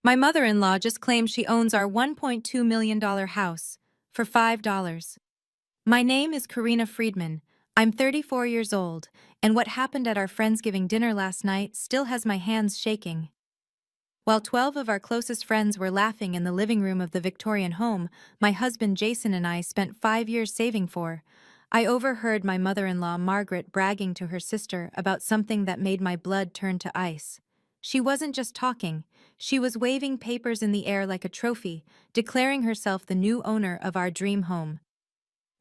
My mother-in-law just claimed she owns our $1.2 million house for $5. My name is Karina Friedman. I'm 34 years old, and what happened at our Friendsgiving dinner last night still has my hands shaking. While 12 of our closest friends were laughing in the living room of the Victorian home my husband Jason and I spent 5 years saving for, I overheard my mother-in-law Margaret bragging to her sister about something that made my blood turn to ice. She wasn't just talking, she was waving papers in the air like a trophy, declaring herself the new owner of our dream home.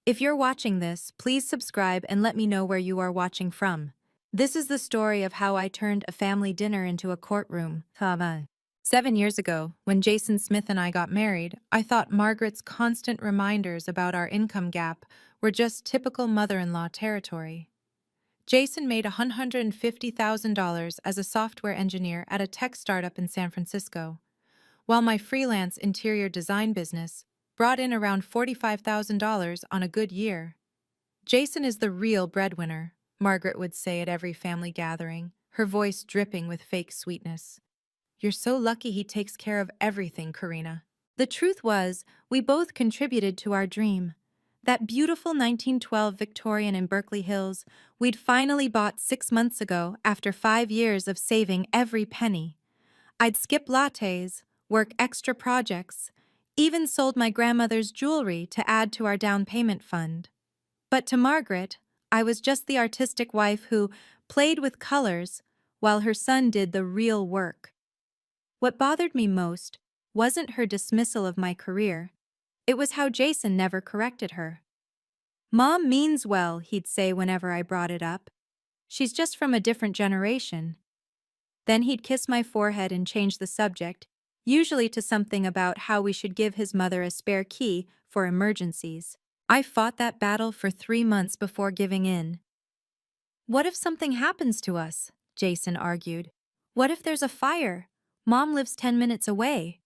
If you're watching this, please subscribe and let me know where you are watching from. This is the story of how I turned a family dinner into a courtroom. 7 years ago, when Jason Smith and I got married, I thought Margaret's constant reminders about our income gap were just typical mother-in-law territory. Jason made $150,000 as a software engineer at a tech startup in San Francisco, while my freelance interior design business brought in around $45,000 on a good year. Jason is the real breadwinner, Margaret would say at every family gathering, her voice dripping with fake sweetness. You're so lucky he takes care of everything, Karina. The truth was, we both contributed to our dream. That beautiful 1912 Victorian in Berkeley Hills we'd finally bought 6 months ago after 5 years of saving every penny. I'd skip lattes, work extra projects, even sold my grandmother's jewelry to add to our down payment fund. But to Margaret, I was just the artistic wife who played with colors while her son did the real work. What bothered me most wasn't her dismissal of my career. It was how Jason never corrected her. Mom means well, he'd say whenever I brought it up. She's just from a different generation. Then he'd kiss my forehead and change the subject, usually to something about how we should give his mother a spare key for emergencies. I fought that battle for 3 months before giving in. What if something happens to us? Jason argued. What if there's a fire? Mom lives 10 minutes away.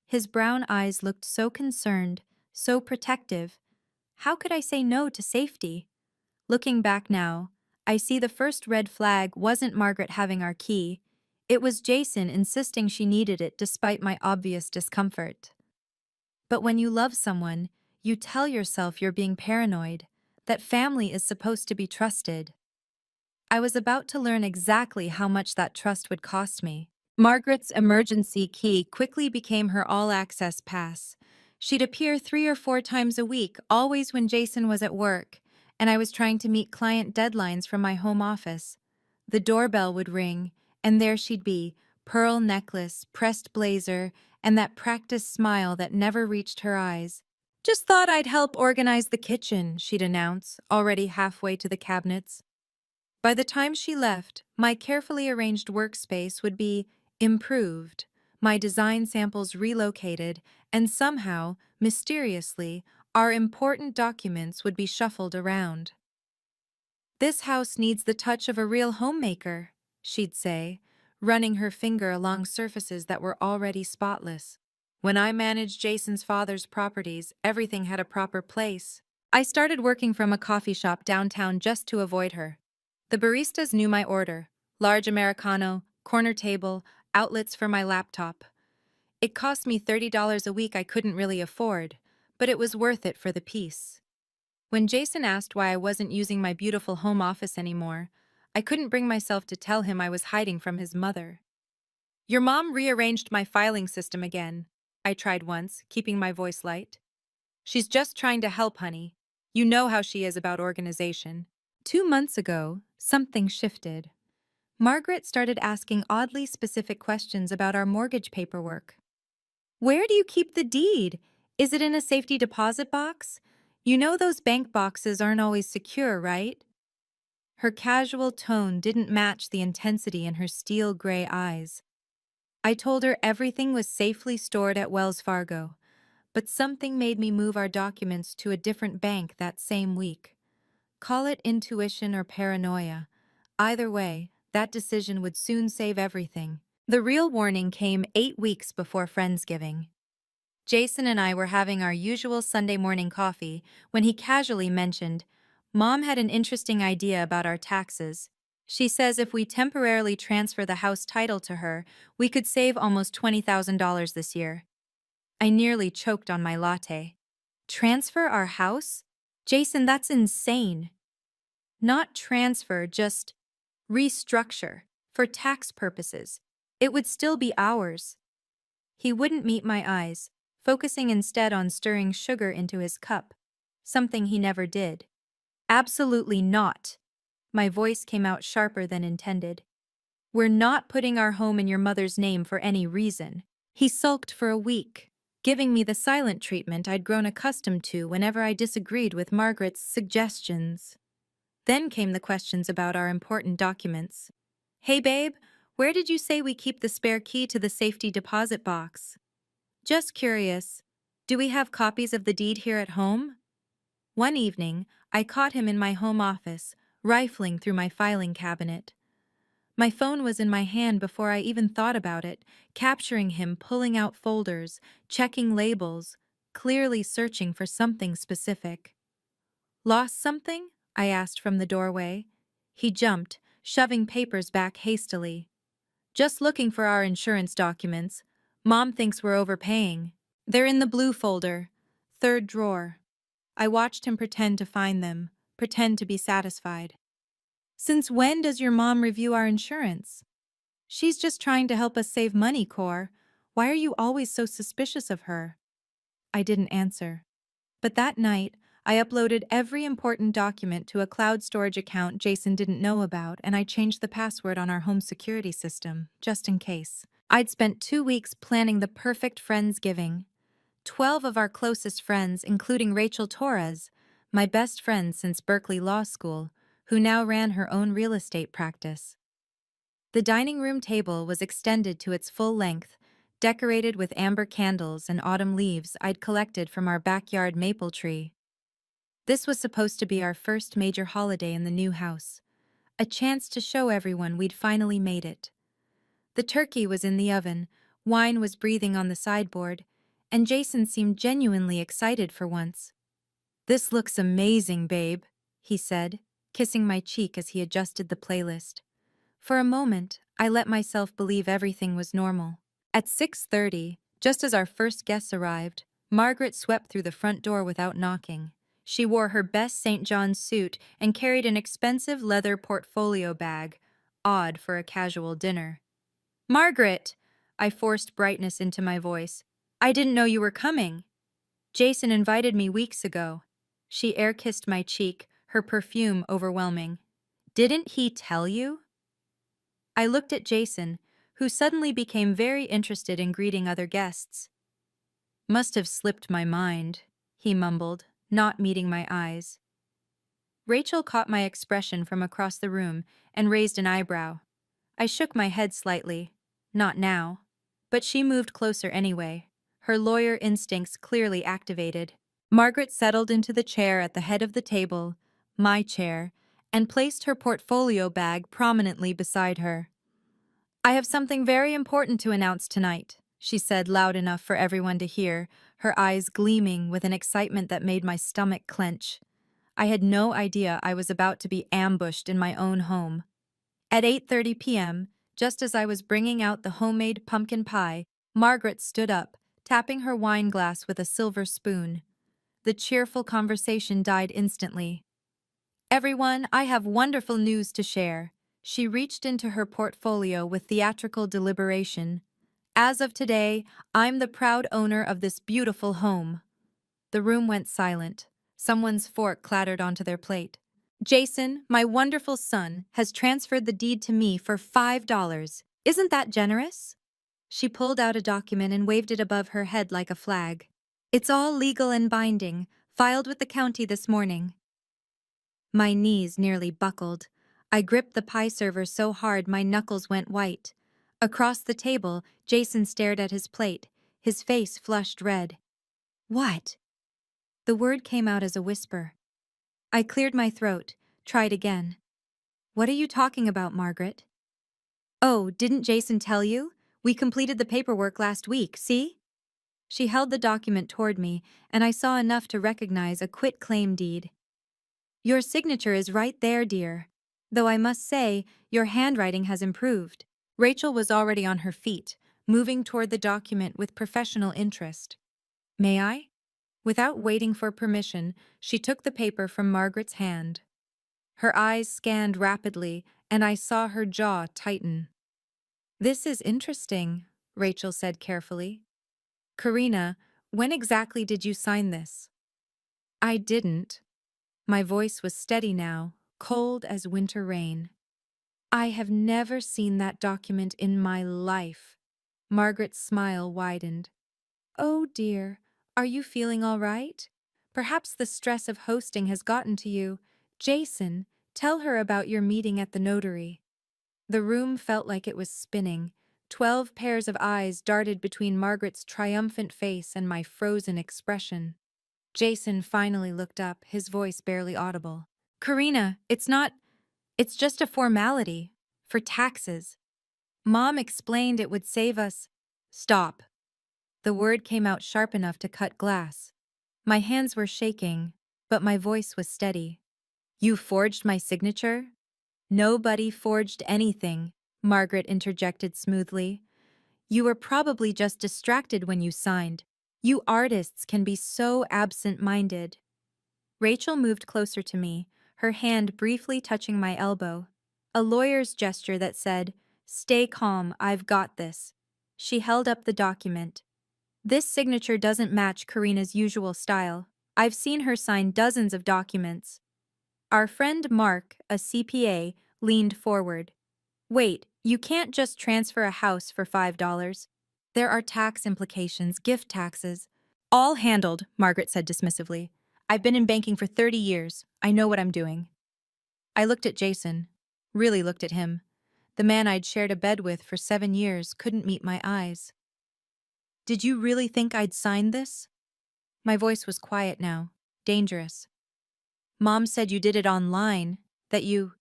His brown eyes looked so concerned, so protective. How could I say no to safety? Looking back now, I see the first red flag wasn't Margaret having our key. It was Jason insisting she needed it despite my obvious discomfort. But when you love someone, you tell yourself you're being paranoid, that family is supposed to be trusted. I was about to learn exactly how much that trust would cost me. Margaret's emergency key quickly became her all-access pass. She'd appear 3 or 4 times a week, always when Jason was at work, and I was trying to meet client deadlines from my home office. The doorbell would ring, and there she'd be, pearl necklace, pressed blazer, and that practiced smile that never reached her eyes. Just thought I'd help organize the kitchen, she'd announce, already halfway to the cabinets. By the time she left, my carefully arranged workspace would be improved, my design samples relocated, and somehow, mysteriously, our important documents would be shuffled around. This house needs the touch of a real homemaker, she'd say, running her finger along surfaces that were already spotless. When I managed Jason's father's properties, everything had a proper place. I started working from a coffee shop downtown just to avoid her. The baristas knew my order: large Americano, corner table, outlets for my laptop. It cost me $30 a week I couldn't really afford, but it was worth it for the peace. When Jason asked why I wasn't using my beautiful home office anymore, I couldn't bring myself to tell him I was hiding from his mother. Your mom rearranged my filing system again, I tried once, keeping my voice light. She's just trying to help, honey. You know how she is about organization. 2 months ago, something shifted. Margaret started asking oddly specific questions about our mortgage paperwork. Where do you keep the deed? Is it in a safety deposit box? You know those bank boxes aren't always secure, right? Her casual tone didn't match the intensity in her steel gray eyes. I told her everything was safely stored at Wells Fargo, but something made me move our documents to a different bank that same week. Call it intuition or paranoia. Either way, that decision would soon save everything. The real warning came 8 weeks before Friendsgiving. Jason and I were having our usual Sunday morning coffee when he casually mentioned, Mom had an interesting idea about our taxes. She says if we temporarily transfer the house title to her, we could save almost $20,000 this year. I nearly choked on my latte. Transfer our house? Jason, that's insane. Not transfer, just restructure. For tax purposes. It would still be ours. He wouldn't meet my eyes, focusing instead on stirring sugar into his cup, something he never did. Absolutely not. My voice came out sharper than intended. We're not putting our home in your mother's name for any reason. He sulked for a week, giving me the silent treatment I'd grown accustomed to whenever I disagreed with Margaret's suggestions. Then came the questions about our important documents. Hey babe, where did you say we keep the spare key to the safety deposit box? Just curious. Do we have copies of the deed here at home? One evening, I caught him in my home office, rifling through my filing cabinet. My phone was in my hand before I even thought about it, capturing him pulling out folders, checking labels, clearly searching for something specific. Lost something? I asked from the doorway. He jumped, shoving papers back hastily. Just looking for our insurance documents. Mom thinks we're overpaying. They're in the blue folder, third drawer. I watched him pretend to find them, pretend to be satisfied. Since when does your mom review our insurance? She's just trying to help us save money, Cor. Why are you always so suspicious of her? I didn't answer. But that night, I uploaded every important document to a cloud storage account Jason didn't know about, and I changed the password on our home security system, just in case. I'd spent 2 weeks planning the perfect Friendsgiving. 12 of our closest friends, including Rachel Torres, my best friend since Berkeley Law School, who now ran her own real estate practice. The dining room table was extended to its full length, decorated with amber candles and autumn leaves I'd collected from our backyard maple tree. This was supposed to be our first major holiday in the new house, a chance to show everyone we'd finally made it. The turkey was in the oven, wine was breathing on the sideboard, and Jason seemed genuinely excited for once. "This looks amazing, babe," he said, kissing my cheek as he adjusted the playlist. For a moment, I let myself believe everything was normal. At 6:30, just as our first guests arrived, Margaret swept through the front door without knocking. She wore her best St. John's suit and carried an expensive leather portfolio bag, odd for a casual dinner. "Margaret!" I forced brightness into my voice. "I didn't know you were coming." "Jason invited me weeks ago." She air-kissed my cheek, her perfume overwhelming. "Didn't he tell you?" I looked at Jason, who suddenly became very interested in greeting other guests. "Must have slipped my mind," he mumbled, not meeting my eyes. Rachel caught my expression from across the room and raised an eyebrow. I shook my head slightly. Not now. But she moved closer anyway, her lawyer instincts clearly activated. Margaret settled into the chair at the head of the table, my chair, and placed her portfolio bag prominently beside her. "I have something very important to announce tonight," she said loud enough for everyone to hear, her eyes gleaming with an excitement that made my stomach clench. I had no idea I was about to be ambushed in my own home. At 8:30 p.m., just as I was bringing out the homemade pumpkin pie, Margaret stood up, tapping her wine glass with a silver spoon. The cheerful conversation died instantly. "Everyone, I have wonderful news to share." She reached into her portfolio with theatrical deliberation. "As of today, I'm the proud owner of this beautiful home." The room went silent. Someone's fork clattered onto their plate. "Jason, my wonderful son, has transferred the deed to me for $5. Isn't that generous?" She pulled out a document and waved it above her head like a flag. "It's all legal and binding, filed with the county this morning." My knees nearly buckled. I gripped the pie server so hard my knuckles went white. Across the table, Jason stared at his plate, his face flushed red. "What?" The word came out as a whisper. I cleared my throat, tried again. "What are you talking about, Margaret?" "Oh, didn't Jason tell you? We completed the paperwork last week, see?" She held the document toward me, and I saw enough to recognize a quitclaim deed. "Your signature is right there, dear." Though I must say, your handwriting has improved. Rachel was already on her feet, moving toward the document with professional interest. May I? Without waiting for permission, she took the paper from Margaret's hand. Her eyes scanned rapidly, and I saw her jaw tighten. This is interesting, Rachel said carefully. Karina, when exactly did you sign this? I didn't. My voice was steady now, cold as winter rain. I have never seen that document in my life. Margaret's smile widened. Oh dear, are you feeling all right? Perhaps the stress of hosting has gotten to you. Jason, tell her about your meeting at the notary. The room felt like it was spinning. 12 pairs of eyes darted between Margaret's triumphant face and my frozen expression. Jason finally looked up, his voice barely audible. Karina, it's just a formality. For taxes. Mom explained it would save us. Stop. The word came out sharp enough to cut glass. My hands were shaking, but my voice was steady. You forged my signature? Nobody forged anything, Margaret interjected smoothly. You were probably just distracted when you signed. You artists can be so absent-minded. Rachel moved closer to me, her hand briefly touching my elbow. A lawyer's gesture that said, "Stay calm, I've got this." She held up the document. This signature doesn't match Karina's usual style. I've seen her sign dozens of documents. Our friend Mark, a CPA, leaned forward. Wait, you can't just transfer a house for $5. There are tax implications, gift taxes. All handled, Margaret said dismissively. I've been in banking for 30 years. I know what I'm doing. I looked at Jason. Really looked at him. The man I'd shared a bed with for 7 years couldn't meet my eyes. Did you really think I'd signed this? My voice was quiet now, dangerous. Mom said you did it online, that you...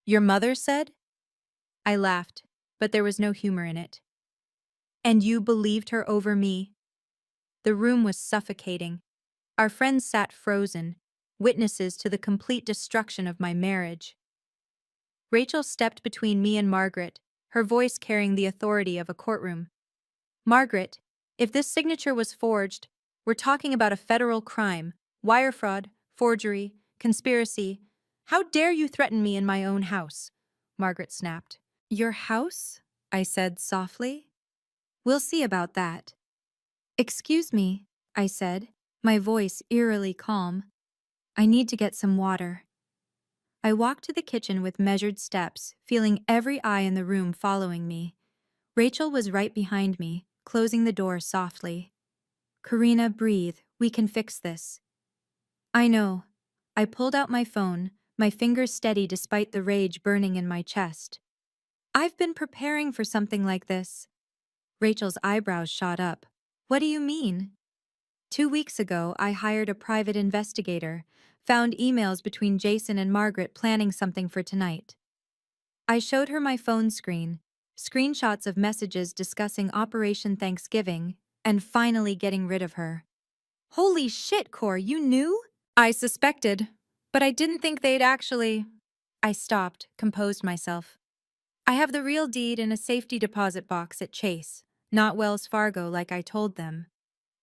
Your mother said? I laughed, but there was no humor in it. And you believed her over me? The room was suffocating. Our friends sat frozen, witnesses to the complete destruction of my marriage. Rachel stepped between me and Margaret, her voice carrying the authority of a courtroom. Margaret, if this signature was forged, we're talking about a federal crime, wire fraud, forgery, conspiracy. How dare you threaten me in my own house? Margaret snapped. Your house? I said softly. We'll see about that. Excuse me, I said, my voice eerily calm. I need to get some water. I walked to the kitchen with measured steps, feeling every eye in the room following me. Rachel was right behind me, closing the door softly. Karina, breathe. We can fix this. I know. I pulled out my phone, my fingers steady despite the rage burning in my chest. I've been preparing for something like this. Rachel's eyebrows shot up. What do you mean? 2 weeks ago, I hired a private investigator, found emails between Jason and Margaret planning something for tonight. I showed her my phone screen, screenshots of messages discussing Operation Thanksgiving, and finally getting rid of her. Holy shit, Cor, you knew? I suspected, but I didn't think they'd actually... I stopped, composed myself. I have the real deed in a safety deposit box at Chase, not Wells Fargo like I told them.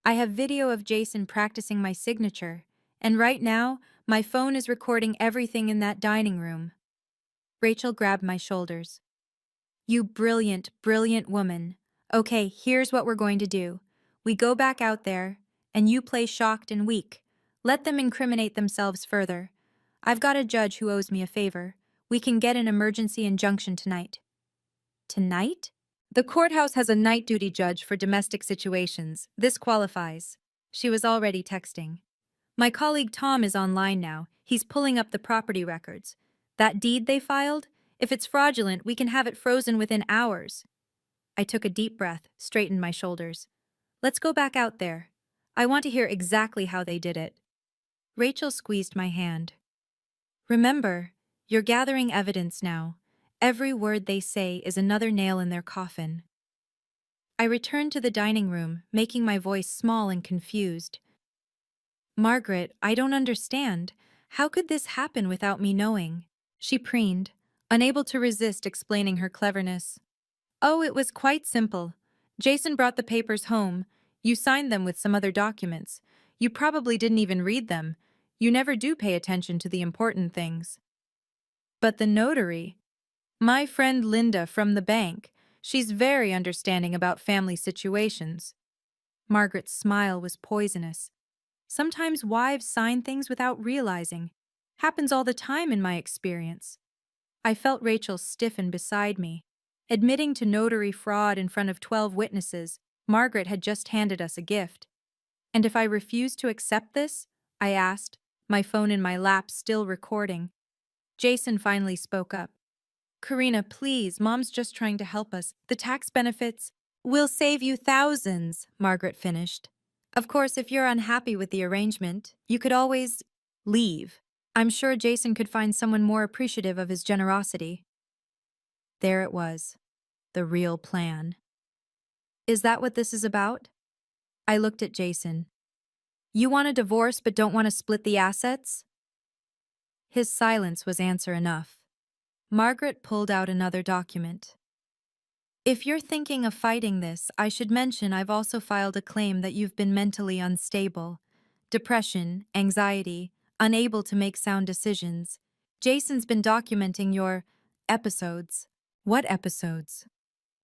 I have video of Jason practicing my signature, and right now, my phone is recording everything in that dining room. Rachel grabbed my shoulders. You brilliant, brilliant woman. Okay, here's what we're going to do. We go back out there, and you play shocked and weak. Let them incriminate themselves further. I've got a judge who owes me a favor. We can get an emergency injunction tonight. Tonight? The courthouse has a night duty judge for domestic situations. This qualifies. She was already texting. My colleague Tom is online now. He's pulling up the property records. That deed they filed? If it's fraudulent, we can have it frozen within hours. I took a deep breath, straightened my shoulders. Let's go back out there. I want to hear exactly how they did it. Rachel squeezed my hand. Remember, you're gathering evidence now. Every word they say is another nail in their coffin. I returned to the dining room, making my voice small and confused. Margaret, I don't understand. How could this happen without me knowing? She preened, unable to resist explaining her cleverness. Oh, it was quite simple. Jason brought the papers home. You signed them with some other documents. You probably didn't even read them. You never do pay attention to the important things. But the notary? My friend Linda from the bank. She's very understanding about family situations. Margaret's smile was poisonous. Sometimes wives sign things without realizing. Happens all the time in my experience. I felt Rachel stiffen beside me. Admitting to notary fraud in front of 12 witnesses, Margaret had just handed us a gift. And if I refused to accept this? I asked, my phone in my lap still recording. Jason finally spoke up. Karina, please, Mom's just trying to help us. The tax benefits will save you thousands, Margaret finished. Of course, if you're unhappy with the arrangement, you could always leave. I'm sure Jason could find someone more appreciative of his generosity. There it was, the real plan. Is that what this is about? I looked at Jason. You want a divorce but don't want to split the assets? His silence was answer enough. Margaret pulled out another document. If you're thinking of fighting this, I should mention I've also filed a claim that you've been mentally unstable. Depression, anxiety, unable to make sound decisions. Jason's been documenting your episodes. What episodes?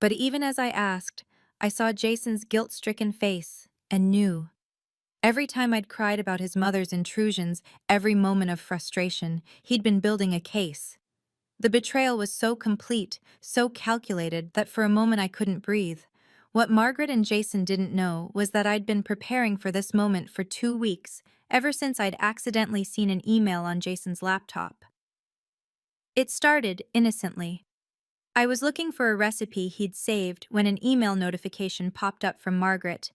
But even as I asked, I saw Jason's guilt-stricken face and knew. Every time I'd cried about his mother's intrusions, every moment of frustration, he'd been building a case. The betrayal was so complete, so calculated, that for a moment I couldn't breathe. What Margaret and Jason didn't know was that I'd been preparing for this moment for 2 weeks, ever since I'd accidentally seen an email on Jason's laptop. It started innocently. I was looking for a recipe he'd saved when an email notification popped up from Margaret.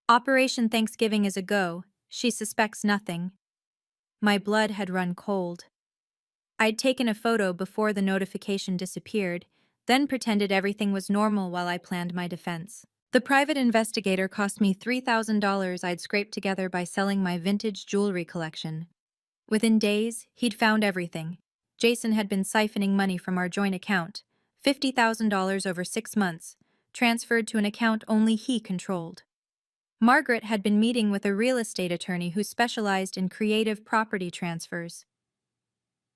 Operation Thanksgiving is a go. She suspects nothing. My blood had run cold. I'd taken a photo before the notification disappeared, then pretended everything was normal while I planned my defense. The private investigator cost me $3,000 I'd scraped together by selling my vintage jewelry collection. Within days, he'd found everything. Jason had been siphoning money from our joint account, $50,000 over 6 months, transferred to an account only he controlled. Margaret had been meeting with a real estate attorney who specialized in creative property transfers.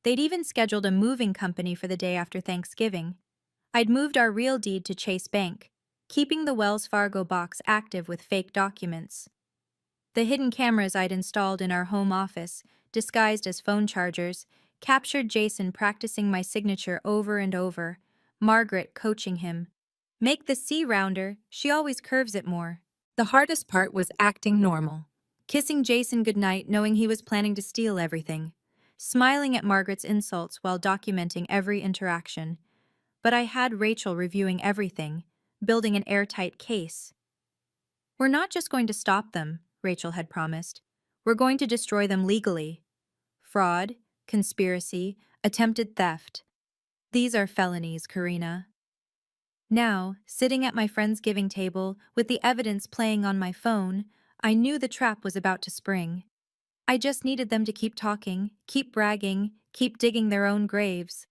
They'd even scheduled a moving company for the day after Thanksgiving. I'd moved our real deed to Chase Bank, keeping the Wells Fargo box active with fake documents. The hidden cameras I'd installed in our home office, disguised as phone chargers, captured Jason practicing my signature over and over, Margaret coaching him. Make the C rounder, she always curves it more. The hardest part was acting normal. Kissing Jason goodnight knowing he was planning to steal everything. Smiling at Margaret's insults while documenting every interaction. But I had Rachel reviewing everything, building an airtight case. We're not just going to stop them, Rachel had promised. We're going to destroy them legally. Fraud, conspiracy, attempted theft. These are felonies, Karina. Now, sitting at my Friendsgiving table, with the evidence playing on my phone, I knew the trap was about to spring. I just needed them to keep talking, keep bragging, keep digging their own graves.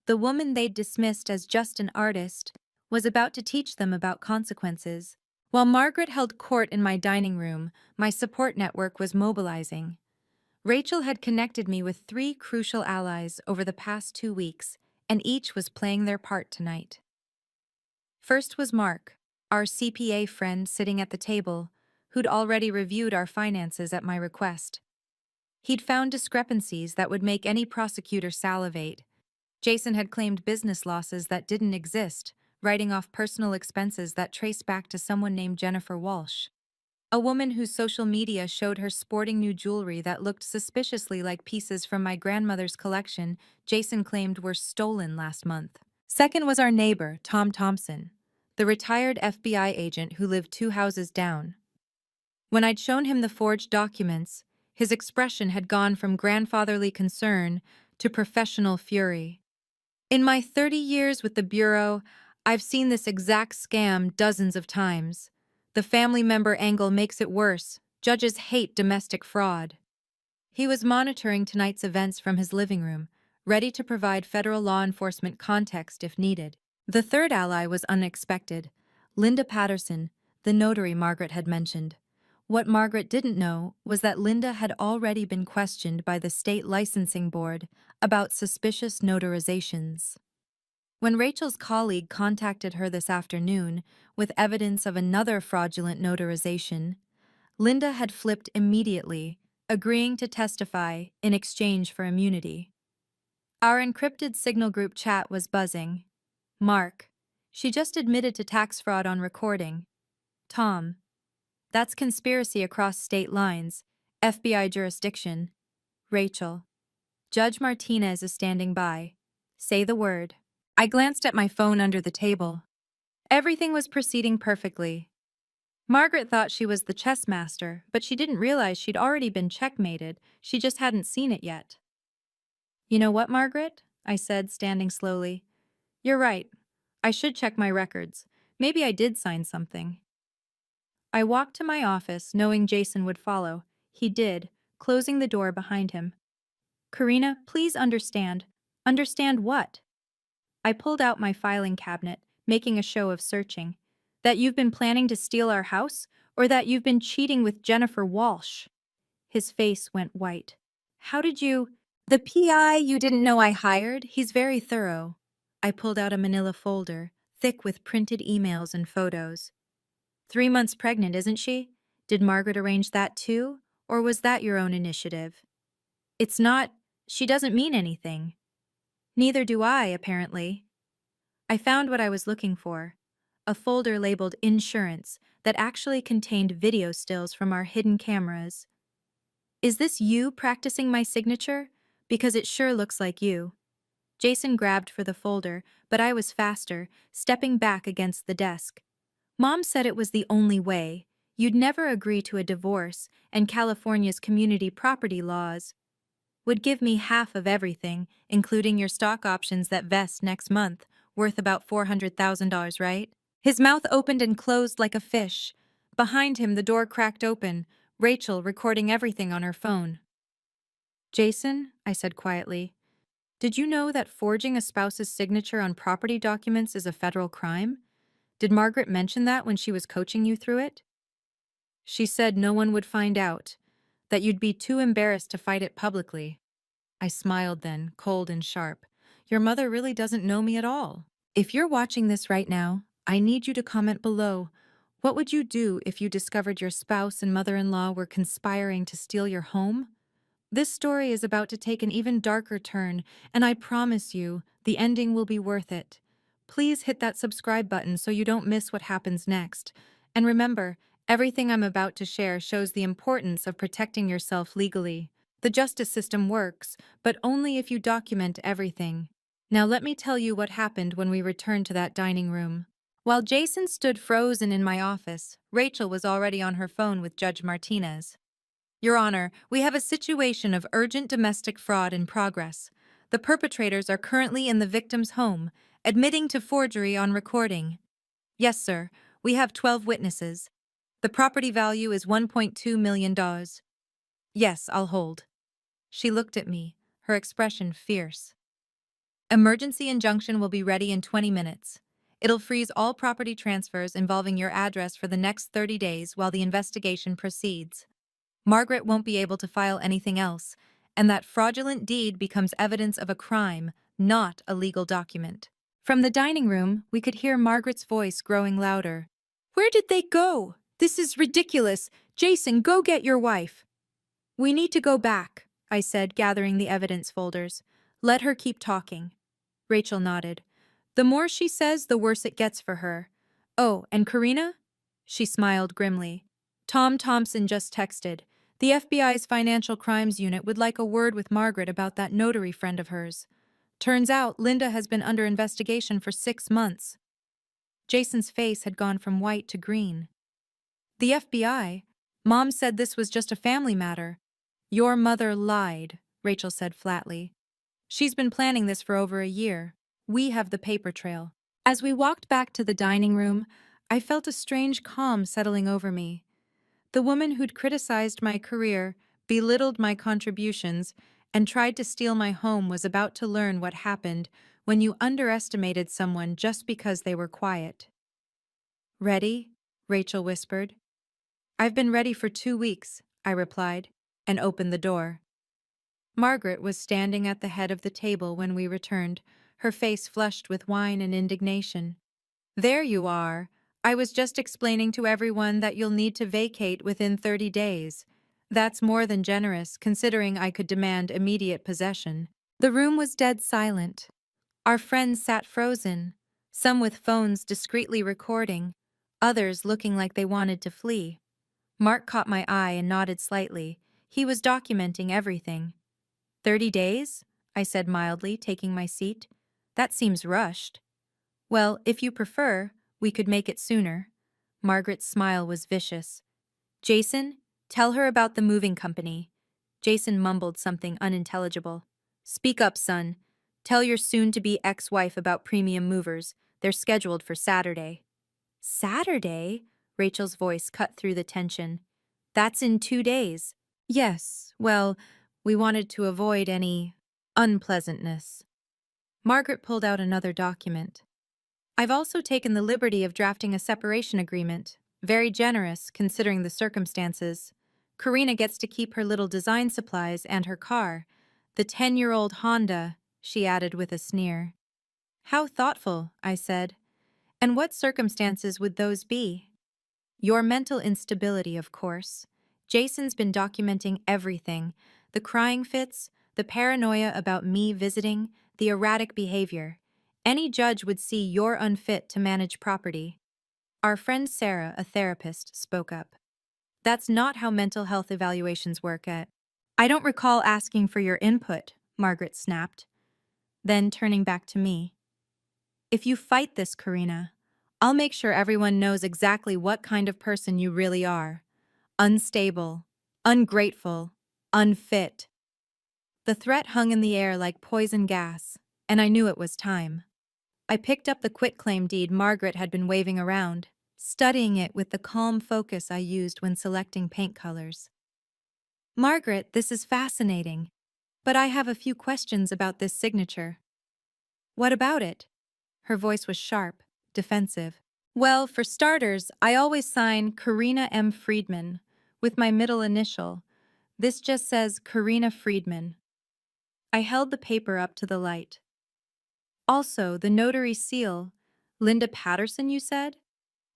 The woman they'd dismissed as just an artist was about to teach them about consequences. While Margaret held court in my dining room, my support network was mobilizing. Rachel had connected me with 3 crucial allies over the past 2 weeks, and each was playing their part tonight. First was Mark, our CPA friend sitting at the table, who'd already reviewed our finances at my request. He'd found discrepancies that would make any prosecutor salivate. Jason had claimed business losses that didn't exist, writing off personal expenses that traced back to someone named Jennifer Walsh. A woman whose social media showed her sporting new jewelry that looked suspiciously like pieces from my grandmother's collection Jason claimed were stolen last month. Second was our neighbor, Tom Thompson, the retired FBI agent who lived 2 houses down. When I'd shown him the forged documents, his expression had gone from grandfatherly concern to professional fury. In my 30 years with the Bureau, I've seen this exact scam dozens of times. The family member angle makes it worse. Judges hate domestic fraud. He was monitoring tonight's events from his living room, ready to provide federal law enforcement context if needed. The third ally was unexpected: Linda Patterson, the notary Margaret had mentioned. What Margaret didn't know was that Linda had already been questioned by the state licensing board about suspicious notarizations. When Rachel's colleague contacted her this afternoon with evidence of another fraudulent notarization, Linda had flipped immediately, agreeing to testify in exchange for immunity. Our encrypted Signal group chat was buzzing. Mark: she just admitted to tax fraud on recording. Tom: that's conspiracy across state lines, FBI jurisdiction. Rachel: Judge Martinez is standing by. Say the word. I glanced at my phone under the table. Everything was proceeding perfectly. Margaret thought she was the chess master, but she didn't realize she'd already been checkmated. She just hadn't seen it yet. You know what, Margaret? I said, standing slowly. You're right. I should check my records. Maybe I did sign something. I walked to my office, knowing Jason would follow. He did, closing the door behind him. Karina, please understand. Understand what? I pulled out my filing cabinet, making a show of searching. That you've been planning to steal our house, or that you've been cheating with Jennifer Walsh? His face went white. How did you— The PI you didn't know I hired? He's very thorough. I pulled out a manila folder, thick with printed emails and photos. 3 months pregnant, isn't she? Did Margaret arrange that too, or was that your own initiative? It's not— she doesn't mean anything. Neither do I, apparently. I found what I was looking for: a folder labeled Insurance that actually contained video stills from our hidden cameras. Is this you practicing my signature? Because it sure looks like you. Jason grabbed for the folder, but I was faster, stepping back against the desk. Mom said it was the only way. You'd never agree to a divorce, and California's community property laws would give me half of everything, including your stock options that vest next month, worth about $400,000, right? His mouth opened and closed like a fish. Behind him, the door cracked open, Rachel recording everything on her phone. Jason, I said quietly, did you know that forging a spouse's signature on property documents is a federal crime? Did Margaret mention that when she was coaching you through it? She said no one would find out, that you'd be too embarrassed to fight it publicly. I smiled then, cold and sharp. Your mother really doesn't know me at all. If you're watching this right now, I need you to comment below. What would you do if you discovered your spouse and mother-in-law were conspiring to steal your home? This story is about to take an even darker turn, and I promise you, the ending will be worth it. Please hit that subscribe button so you don't miss what happens next. And remember, everything I'm about to share shows the importance of protecting yourself legally. The justice system works, but only if you document everything. Now let me tell you what happened when we returned to that dining room. While Jason stood frozen in my office, Rachel was already on her phone with Judge Martinez. Your Honor, we have a situation of urgent domestic fraud in progress. The perpetrators are currently in the victim's home, admitting to forgery on recording. Yes, sir. We have 12 witnesses. The property value is $1.2 million. Yes, I'll hold. She looked at me, her expression fierce. Emergency injunction will be ready in 20 minutes. It'll freeze all property transfers involving your address for the next 30 days while the investigation proceeds. Margaret won't be able to file anything else, and that fraudulent deed becomes evidence of a crime, not a legal document. From the dining room, we could hear Margaret's voice growing louder. Where did they go? This is ridiculous. Jason, go get your wife. We need to go back, I said, gathering the evidence folders. Let her keep talking. Rachel nodded. The more she says, the worse it gets for her. Oh, and Karina? She smiled grimly. Tom Thompson just texted. The FBI's Financial Crimes Unit would like a word with Margaret about that notary friend of hers. Turns out Linda has been under investigation for 6 months. Jason's face had gone from white to green. The FBI? Mom said this was just a family matter. Your mother lied, Rachel said flatly. She's been planning this for over a year. We have the paper trail. As we walked back to the dining room, I felt a strange calm settling over me. The woman who'd criticized my career, belittled my contributions, and tried to steal my home was about to learn what happened when you underestimated someone just because they were quiet. Ready? Rachel whispered. I've been ready for 2 weeks, I replied, and opened the door. Margaret was standing at the head of the table when we returned, her face flushed with wine and indignation. There you are. I was just explaining to everyone that you'll need to vacate within 30 days. That's more than generous, considering I could demand immediate possession. The room was dead silent. Our friends sat frozen, some with phones discreetly recording, others looking like they wanted to flee. Mark caught my eye and nodded slightly. He was documenting everything. 30 days? I said mildly, taking my seat. That seems rushed. Well, if you prefer, we could make it sooner. Margaret's smile was vicious. Jason, tell her about the moving company. Jason mumbled something unintelligible. Speak up, son. Tell your soon-to-be ex-wife about premium movers. They're scheduled for Saturday. Saturday? Rachel's voice cut through the tension. That's in 2 days. Yes, well, we wanted to avoid any unpleasantness. Margaret pulled out another document. I've also taken the liberty of drafting a separation agreement. Very generous, considering the circumstances. Karina gets to keep her little design supplies and her car. The 10-year-old Honda, she added with a sneer. How thoughtful, I said. And what circumstances would those be? Your mental instability, of course. Jason's been documenting everything. The crying fits, the paranoia about me visiting, the erratic behavior. Any judge would see you're unfit to manage property. Our friend Sarah, a therapist, spoke up. That's not how mental health evaluations work at. I don't recall asking for your input, Margaret snapped. Then turning back to me. If you fight this, Karina, I'll make sure everyone knows exactly what kind of person you really are. Unstable, ungrateful, unfit. The threat hung in the air like poison gas, and I knew it was time. I picked up the quitclaim deed Margaret had been waving around, studying it with the calm focus I used when selecting paint colors. Margaret, this is fascinating, but I have a few questions about this signature. What about it? Her voice was sharp, defensive. Well, for starters, I always sign Karina M. Friedman, with my middle initial. This just says Karina Friedman. I held the paper up to the light. Also, the notary seal. Linda Patterson, you said?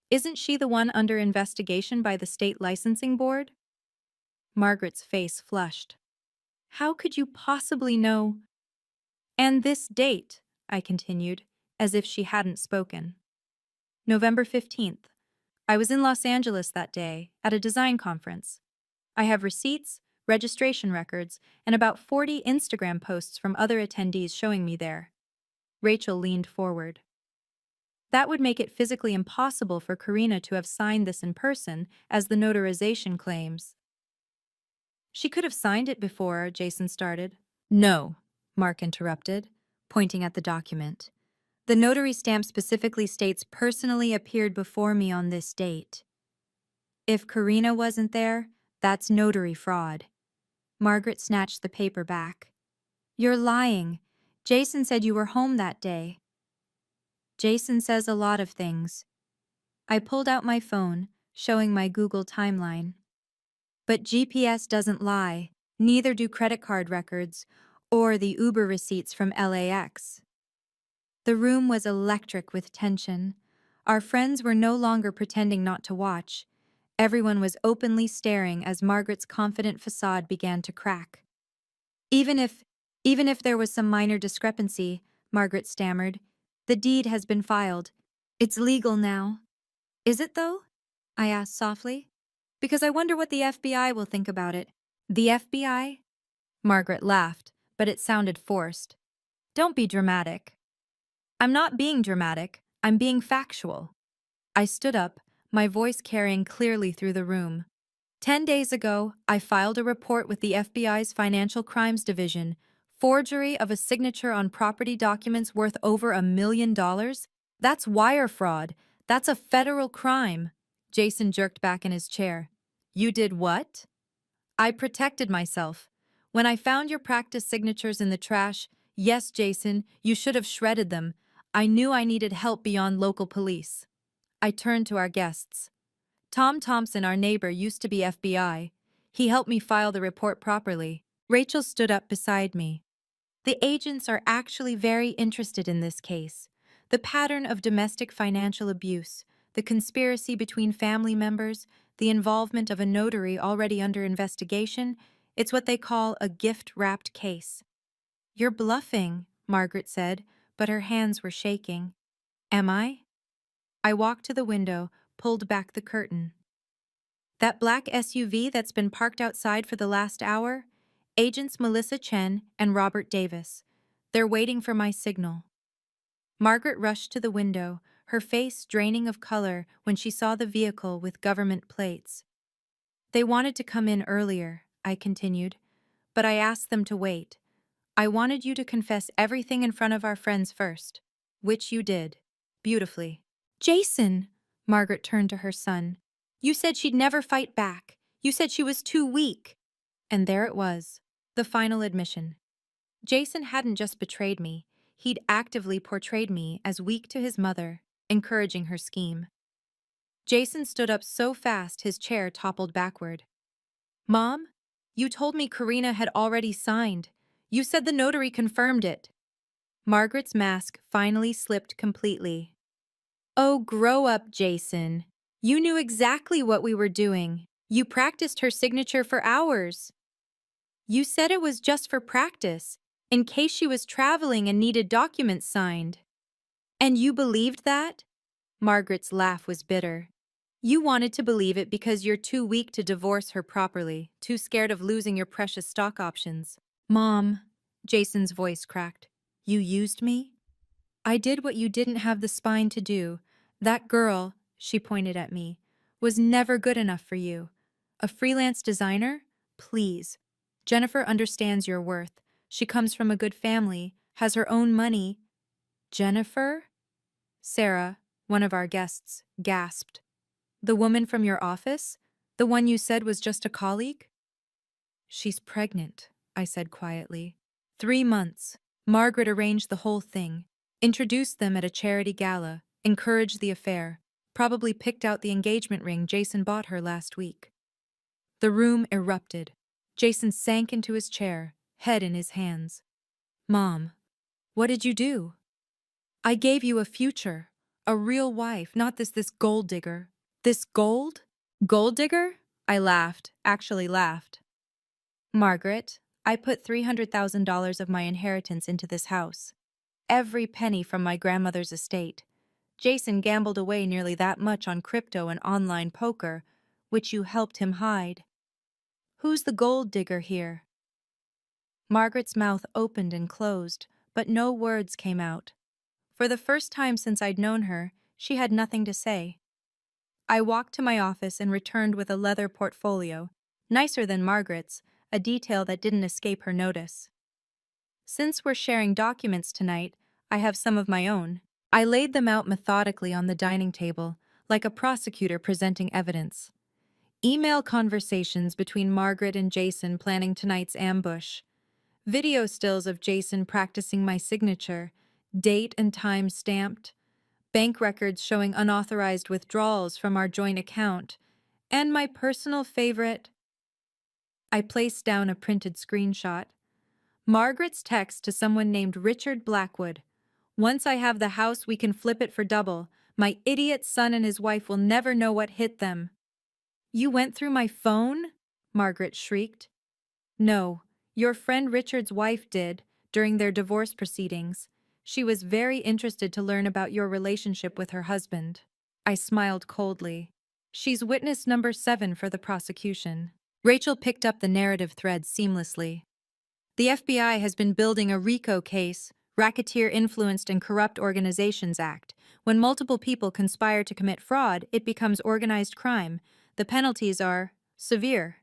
Isn't she the one under investigation by the state licensing board? Margaret's face flushed. How could you possibly know? And this date, I continued, as if she hadn't spoken. November 15th. I was in Los Angeles that day, at a design conference. I have receipts, registration records, and about 40 Instagram posts from other attendees showing me there. Rachel leaned forward. That would make it physically impossible for Karina to have signed this in person, as the notarization claims. She could have signed it before, Jason started. No, Mark interrupted, pointing at the document. The notary stamp specifically states personally appeared before me on this date. If Karina wasn't there, that's notary fraud. Margaret snatched the paper back. You're lying. Jason said you were home that day. Jason says a lot of things. I pulled out my phone, showing my Google timeline. But GPS doesn't lie, neither do credit card records, or the Uber receipts from LAX. The room was electric with tension. Our friends were no longer pretending not to watch. Everyone was openly staring as Margaret's confident facade began to crack. Even if there was some minor discrepancy, Margaret stammered, the deed has been filed. It's legal now. Is it though? I asked softly. Because I wonder what the FBI will think about it. The FBI? Margaret laughed, but it sounded forced. Don't be dramatic. I'm not being dramatic, I'm being factual. I stood up, my voice carrying clearly through the room. 10 days ago, I filed a report with the FBI's Financial Crimes Division. Forgery of a signature on property documents worth over $1 million? That's wire fraud. That's a federal crime. Jason jerked back in his chair. You did what? I protected myself. When I found your practice signatures in the trash, yes, Jason, you should have shredded them. I knew I needed help beyond local police. I turned to our guests. Tom Thompson, our neighbor, used to be FBI. He helped me file the report properly. Rachel stood up beside me. The agents are actually very interested in this case. The pattern of domestic financial abuse, the conspiracy between family members, the involvement of a notary already under investigation, it's what they call a gift-wrapped case. You're bluffing, Margaret said, but her hands were shaking. Am I? I walked to the window, pulled back the curtain. That black SUV that's been parked outside for the last hour? Agents Melissa Chen and Robert Davis. They're waiting for my signal. Margaret rushed to the window, her face draining of color when she saw the vehicle with government plates. They wanted to come in earlier, I continued, but I asked them to wait. I wanted you to confess everything in front of our friends first, which you did. Beautifully. Jason, Margaret turned to her son. You said she'd never fight back. You said she was too weak. And there it was, the final admission. Jason hadn't just betrayed me, he'd actively portrayed me as weak to his mother, encouraging her scheme. Jason stood up so fast his chair toppled backward. Mom, you told me Karina had already signed. You said the notary confirmed it. Margaret's mask finally slipped completely. Oh, grow up, Jason. You knew exactly what we were doing. You practiced her signature for hours. You said it was just for practice, in case she was traveling and needed documents signed. And you believed that? Margaret's laugh was bitter. You wanted to believe it because you're too weak to divorce her properly, too scared of losing your precious stock options. Mom, Jason's voice cracked. You used me? I did what you didn't have the spine to do. That girl, she pointed at me, was never good enough for you. A freelance designer? Please. Jennifer understands your worth. She comes from a good family, has her own money. Jennifer? Sarah, one of our guests, gasped. The woman from your office? The one you said was just a colleague? She's pregnant, I said quietly. 3 months. Margaret arranged the whole thing. Introduced them at a charity gala, encouraged the affair, probably picked out the engagement ring Jason bought her last week. The room erupted. Jason sank into his chair, head in his hands. Mom, what did you do? I gave you a future, a real wife, not this gold digger. This gold? Gold digger? I laughed, actually laughed. Margaret, I put $300,000 of my inheritance into this house. Every penny from my grandmother's estate. Jason gambled away nearly that much on crypto and online poker, which you helped him hide. Who's the gold digger here? Margaret's mouth opened and closed, but no words came out. For the first time since I'd known her, she had nothing to say. I walked to my office and returned with a leather portfolio, nicer than Margaret's, a detail that didn't escape her notice. Since we're sharing documents tonight, I have some of my own. I laid them out methodically on the dining table, like a prosecutor presenting evidence. Email conversations between Margaret and Jason planning tonight's ambush. Video stills of Jason practicing my signature, date and time stamped. Bank records showing unauthorized withdrawals from our joint account. And my personal favorite. I placed down a printed screenshot. Margaret's text to someone named Richard Blackwood. Once I have the house, we can flip it for double. My idiot son and his wife will never know what hit them. You went through my phone? Margaret shrieked. No, your friend Richard's wife did, during their divorce proceedings. She was very interested to learn about your relationship with her husband. I smiled coldly. She's witness number 7 for the prosecution. Rachel picked up the narrative thread seamlessly. The FBI has been building a RICO case, Racketeer Influenced and Corrupt Organizations Act. When multiple people conspire to commit fraud, it becomes organized crime. The penalties are severe.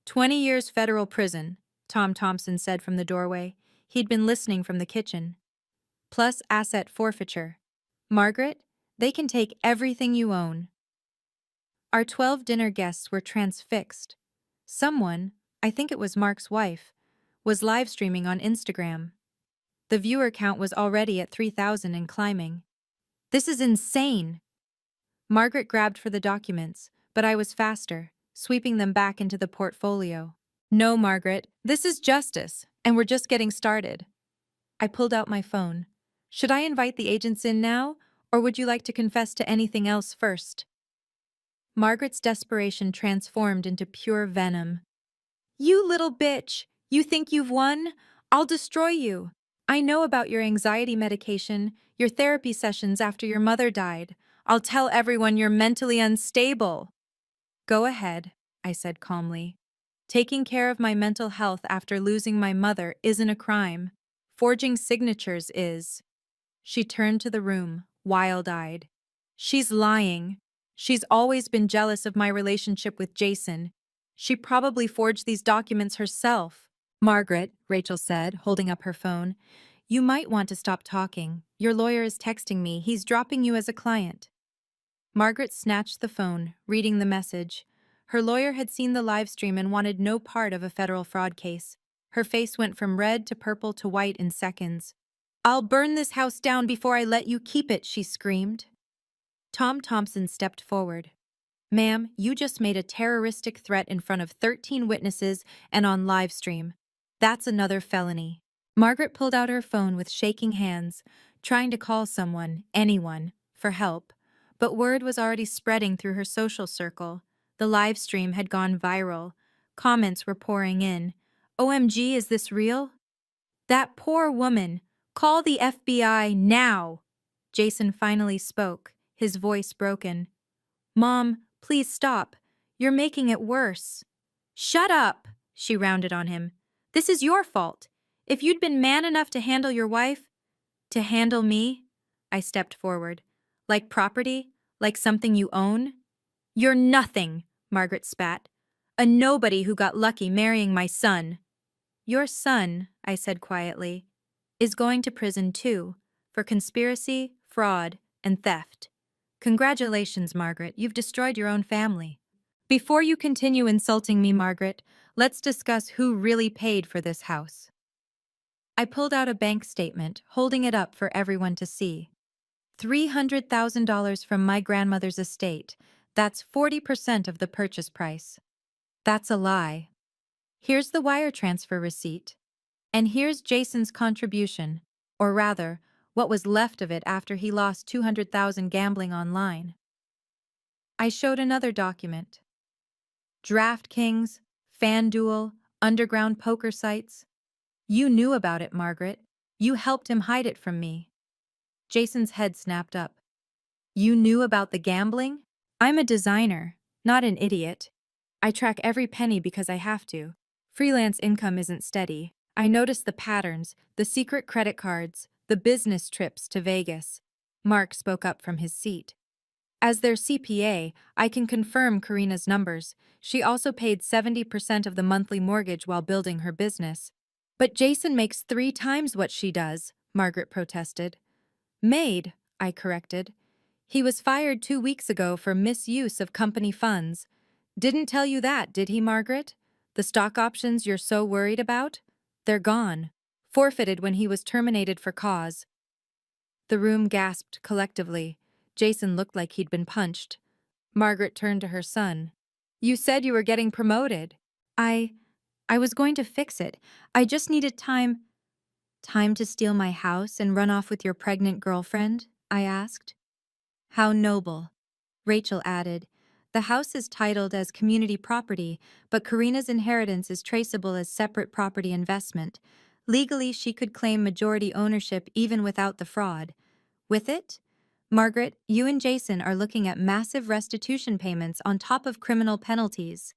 20 years federal prison, Tom Thompson said from the doorway. He'd been listening from the kitchen. Plus asset forfeiture. Margaret, they can take everything you own. Our 12 dinner guests were transfixed. Someone, I think it was Mark's wife, was live streaming on Instagram. The viewer count was already at 3,000 and climbing. This is insane! Margaret grabbed for the documents, but I was faster, sweeping them back into the portfolio. No, Margaret, this is justice, and we're just getting started. I pulled out my phone. Should I invite the agents in now, or would you like to confess to anything else first? Margaret's desperation transformed into pure venom. You little bitch! You think you've won? I'll destroy you. I know about your anxiety medication, your therapy sessions after your mother died. I'll tell everyone you're mentally unstable. Go ahead, I said calmly. Taking care of my mental health after losing my mother isn't a crime. Forging signatures is. She turned to the room, wild-eyed. She's lying. She's always been jealous of my relationship with Jason. She probably forged these documents herself. Margaret, Rachel said, holding up her phone, you might want to stop talking. Your lawyer is texting me. He's dropping you as a client. Margaret snatched the phone, reading the message. Her lawyer had seen the live stream and wanted no part of a federal fraud case. Her face went from red to purple to white in seconds. I'll burn this house down before I let you keep it, she screamed. Tom Thompson stepped forward. Ma'am, you just made a terroristic threat in front of 13 witnesses and on live stream. That's another felony. Margaret pulled out her phone with shaking hands, trying to call someone, anyone, for help. But word was already spreading through her social circle. The live stream had gone viral. Comments were pouring in. OMG, is this real? That poor woman. Call the FBI now. Jason finally spoke, his voice broken. Mom, please stop. You're making it worse. Shut up, she rounded on him. This is your fault. If you'd been man enough to handle your wife, to handle me, I stepped forward. Like property? Like something you own? You're nothing, Margaret spat. A nobody who got lucky marrying my son. Your son, I said quietly, is going to prison too, for conspiracy, fraud, and theft. Congratulations, Margaret, you've destroyed your own family. Before you continue insulting me, Margaret, let's discuss who really paid for this house. I pulled out a bank statement, holding it up for everyone to see. $300,000 from my grandmother's estate. That's 40% of the purchase price. That's a lie. Here's the wire transfer receipt. And here's Jason's contribution, or rather, what was left of it after he lost $200,000 gambling online. I showed another document. DraftKings, FanDuel, underground poker sites. You knew about it, Margaret. You helped him hide it from me. Jason's head snapped up. You knew about the gambling? I'm a designer, not an idiot. I track every penny because I have to. Freelance income isn't steady. I noticed the patterns, the secret credit cards, the business trips to Vegas. Mark spoke up from his seat. As their CPA, I can confirm Karina's numbers. She also paid 70% of the monthly mortgage while building her business. But Jason makes 3 times what she does, Margaret protested. Made, I corrected. He was fired 2 weeks ago for misuse of company funds. Didn't tell you that, did he, Margaret? The stock options you're so worried about? They're gone. Forfeited when he was terminated for cause. The room gasped collectively. Jason looked like he'd been punched. Margaret turned to her son. You said you were getting promoted. I was going to fix it. I just needed time. Time to steal my house and run off with your pregnant girlfriend? I asked. How noble. Rachel added. The house is titled as community property, but Karina's inheritance is traceable as separate property investment. Legally, she could claim majority ownership even without the fraud. With it, Margaret, you and Jason are looking at massive restitution payments on top of criminal penalties.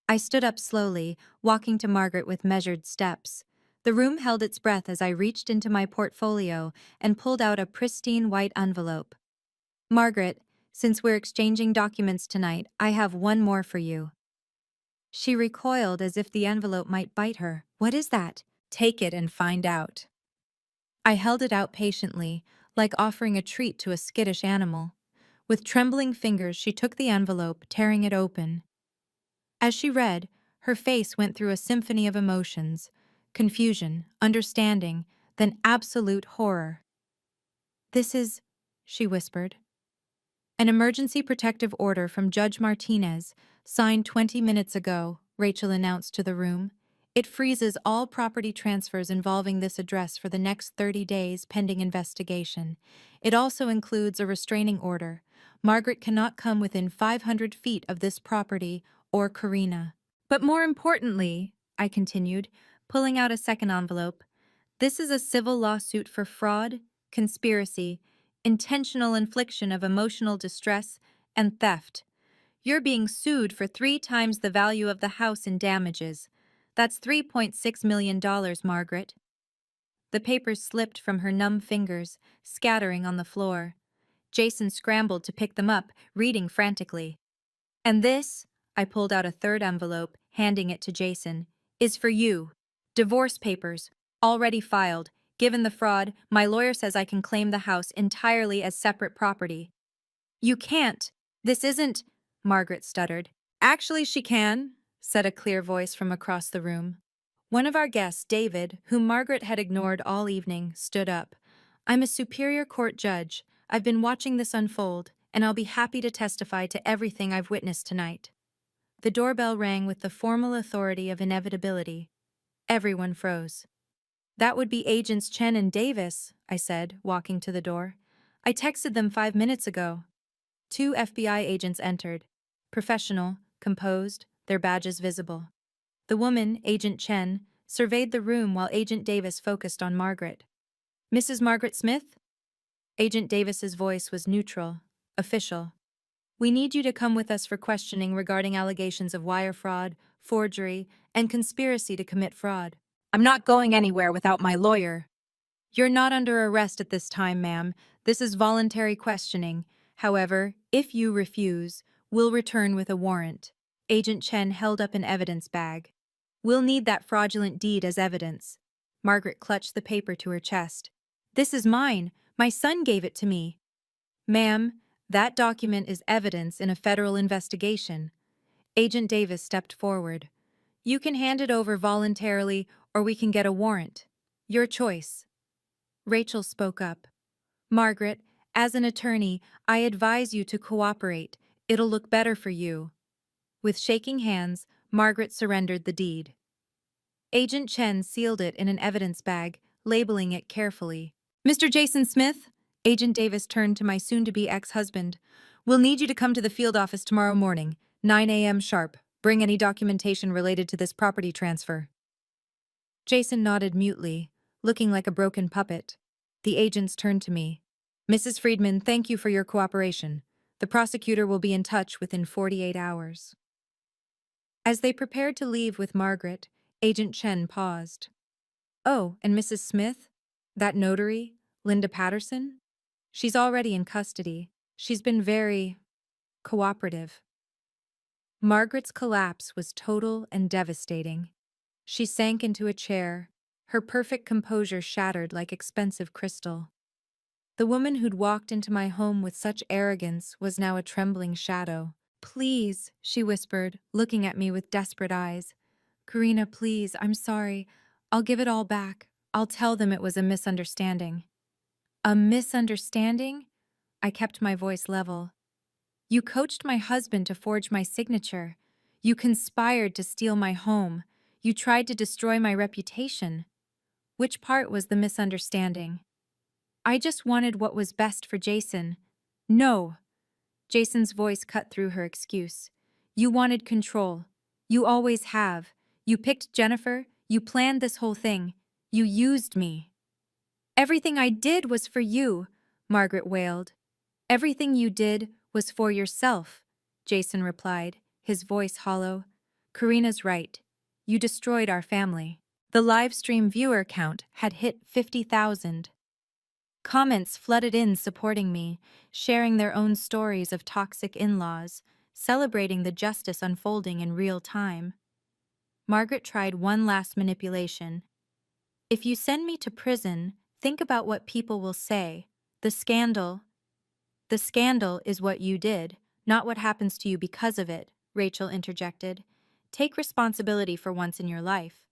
I stood up slowly, walking to Margaret with measured steps. The room held its breath as I reached into my portfolio and pulled out a pristine white envelope. Margaret, since we're exchanging documents tonight, I have one more for you. She recoiled as if the envelope might bite her. What is that? Take it and find out. I held it out patiently, like offering a treat to a skittish animal. With trembling fingers, she took the envelope, tearing it open. As she read, her face went through a symphony of emotions. confusion, understanding, then absolute horror. "This is," she whispered. "An emergency protective order from Judge Martinez, signed 20 minutes ago," Rachel announced to the room. "It freezes all property transfers involving this address for the next 30 days pending investigation. It also includes a restraining order. Margaret cannot come within 500 feet of this property or Karina. But more importantly," I continued, pulling out a second envelope, "this is a civil lawsuit for fraud, conspiracy, intentional infliction of emotional distress, and theft. You're being sued for 3 times the value of the house in damages. That's $3.6 million, Margaret." The papers slipped from her numb fingers, scattering on the floor. Jason scrambled to pick them up, reading frantically. "And this," I pulled out a third envelope, handing it to Jason, "is for you. Divorce papers, already filed. Given the fraud, my lawyer says I can claim the house entirely as separate property." "You can't. This isn't," Margaret stuttered. "Actually, she can," said a clear voice from across the room. One of our guests, David, whom Margaret had ignored all evening, stood up. "I'm a Superior Court judge. I've been watching this unfold, and I'll be happy to testify to everything I've witnessed tonight." The doorbell rang with the formal authority of inevitability. Everyone froze. "That would be Agents Chen and Davis," I said, walking to the door. "I texted them 5 minutes ago." 2 FBI agents entered. Professional, composed, their badges visible. The woman, Agent Chen, surveyed the room while Agent Davis focused on Margaret. "Mrs. Margaret Smith?" Agent Davis's voice was neutral, official. "We need you to come with us for questioning regarding allegations of wire fraud, forgery, and conspiracy to commit fraud." "I'm not going anywhere without my lawyer." "You're not under arrest at this time, ma'am. This is voluntary questioning. However, if you refuse, we'll return with a warrant." Agent Chen held up an evidence bag. "We'll need that fraudulent deed as evidence." Margaret clutched the paper to her chest. "This is mine. My son gave it to me." "Ma'am, that document is evidence in a federal investigation." Agent Davis stepped forward. "You can hand it over voluntarily, or we can get a warrant. Your choice." Rachel spoke up. "Margaret, as an attorney, I advise you to cooperate. It'll look better for you." With shaking hands, Margaret surrendered the deed. Agent Chen sealed it in an evidence bag, labeling it carefully. "Mr. Jason Smith," Agent Davis turned to my soon-to-be ex-husband, "we'll need you to come to the field office tomorrow morning, 9 a.m. sharp. Bring any documentation related to this property transfer." Jason nodded mutely, looking like a broken puppet. The agents turned to me. "Mrs. Friedman, thank you for your cooperation. The prosecutor will be in touch within 48 hours." As they prepared to leave with Margaret, Agent Chen paused. "Oh, and Mrs. Smith? That notary, Linda Patterson? She's already in custody. She's been very cooperative." Margaret's collapse was total and devastating. She sank into a chair, her perfect composure shattered like expensive crystal. The woman who'd walked into my home with such arrogance was now a trembling shadow. "Please," she whispered, looking at me with desperate eyes. "Karina, please, I'm sorry. I'll give it all back. I'll tell them it was a misunderstanding." "A misunderstanding?" I kept my voice level. "You coached my husband to forge my signature. You conspired to steal my home. You tried to destroy my reputation. Which part was the misunderstanding?" "I just wanted what was best for Jason." "No." Jason's voice cut through her excuse. "You wanted control. You always have. You picked Jennifer. You planned this whole thing. You used me." "Everything I did was for you," Margaret wailed. "Everything you did was for yourself," Jason replied, his voice hollow. "Karina's right. You destroyed our family." The live stream viewer count had hit 50,000. Comments flooded in supporting me, sharing their own stories of toxic in-laws, celebrating the justice unfolding in real time. Margaret tried one last manipulation. "If you send me to prison, think about what people will say. The scandal is what you did, not what happens to you because of it," Rachel interjected. "Take responsibility for once in your life."